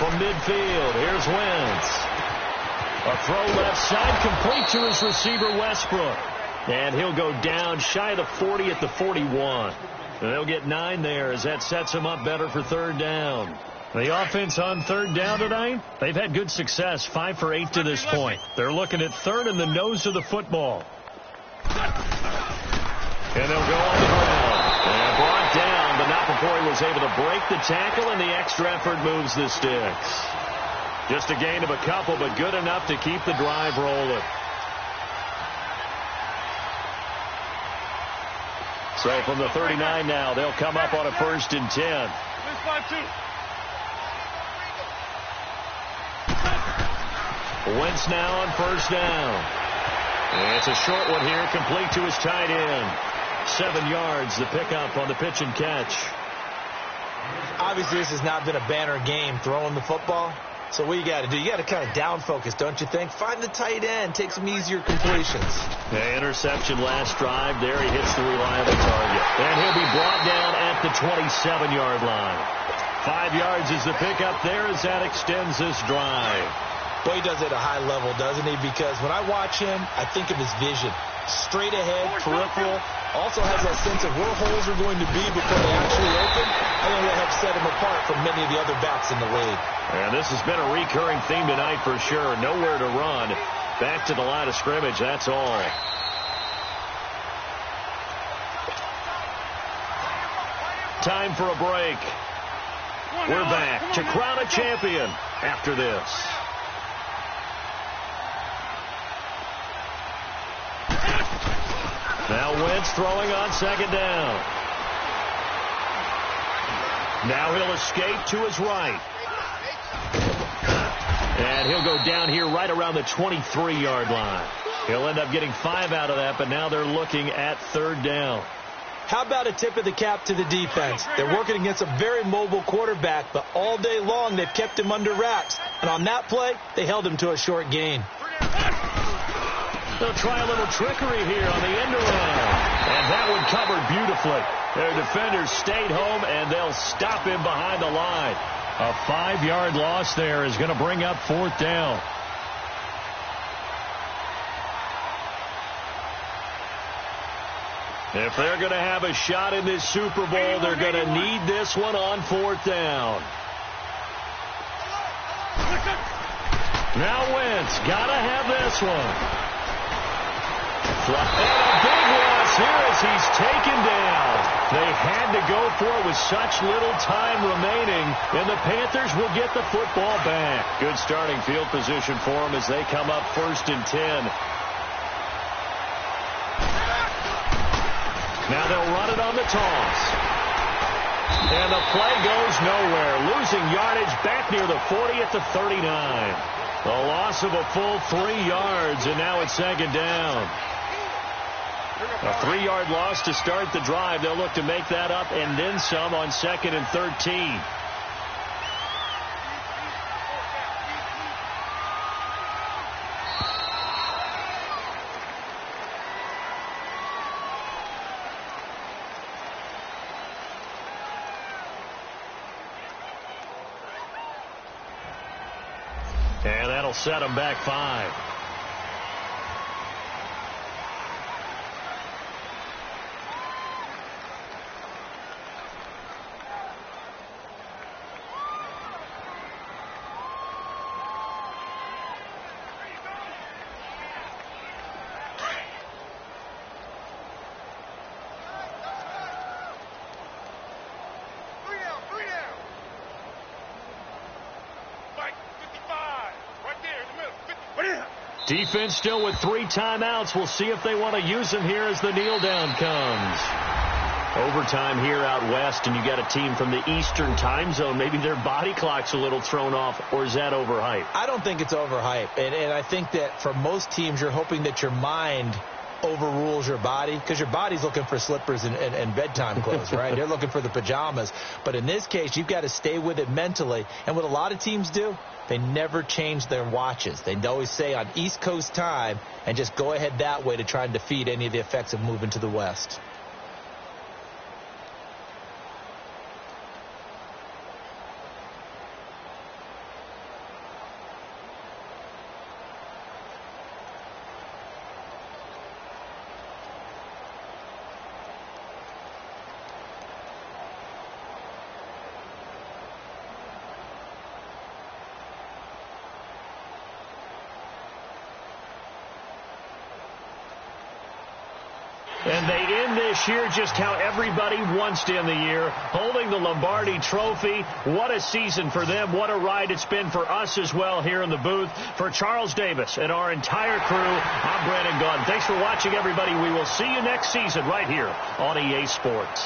From midfield, here's Wentz. A throw left side, complete to his receiver, Westbrook. And he'll go down shy of the 40 at the 41. And they'll get 9 there as that sets him up better for third down. The offense on third down tonight, they've had good success, 5 for 8 to this point. They're looking at third in the nose of the football. And they'll go on the ground. And brought down, but not before he was able to break the tackle, and the extra effort moves the sticks. Just a gain of a couple, but good enough to keep the drive rolling. So from the 39 now, they'll come up on a 1st and 10. Wentz now on first down. And it's a short one here, complete to his tight end. 7 yards, the pickup on the pitch and catch. Obviously, this has not been a banner game throwing the football. So what you got to do, you got to kind of down focus, don't you think? Find the tight end, take some easier completions. The interception last drive. There he hits the reliable target. And he'll be brought down at the 27-yard line. 5 yards is the pickup there as that extends this drive. Boy, he does it at a high level, doesn't he? Because when I watch him, I think of his vision. Straight ahead, peripheral. Also has that sense of where holes are going to be before they actually open. I think that helps set him apart from many of the other backs in the league. And this has been a recurring theme tonight for sure. Nowhere to run. Back to the line of scrimmage, that's all. Time for a break. We're back to crown a champion after this. Now Wentz throwing on second down. Now he'll escape to his right. And he'll go down here right around the 23-yard line. He'll end up getting 5 out of that, but now they're looking at third down. How about a tip of the cap to the defense? They're working against a very mobile quarterback, but all day long they've kept him under wraps. And on that play, they held him to a short gain. They'll try a little trickery here on the end around. And that one covered beautifully. Their defenders stayed home, and they'll stop him behind the line. A 5-yard loss there is going to bring up fourth down. If they're going to have a shot in this Super Bowl, they're going to need this one on fourth down. Now Wentz, got to have this one. And a big loss here as he's taken down. They had to go for it with such little time remaining, and the Panthers will get the football back. Good starting field position for them as they come up 1st and 10. Now they'll run it on the toss. And the play goes nowhere. Losing yardage back near the 40 at the 39. The loss of a full 3 yards, and now it's second down. A 3-yard loss to start the drive. They'll look to make that up and then some on 2nd and 13. And that'll set them back 5. Defense still with 3 timeouts. We'll see if they want to use them here as the kneel down comes. Overtime here out west, and you got a team from the Eastern time zone. Maybe their body clock's a little thrown off, or is that overhyped? I don't think it's overhyped. And I think that for most teams, you're hoping that your mind overrules your body, because your body's looking for slippers and bedtime clothes, right? They're looking for the pajamas. But in this case, you've got to stay with it mentally. And what a lot of teams do, they never change their watches. They always say on East Coast time and just go ahead that way to try and defeat any of the effects of moving to the West. And they end this year just how everybody wants to end the year, holding the Lombardi Trophy. What a season for them. What a ride it's been for us as well here in the booth. For Charles Davis and our entire crew, I'm Brandon Gaudin. Thanks for watching, everybody. We will see you next season right here on EA Sports.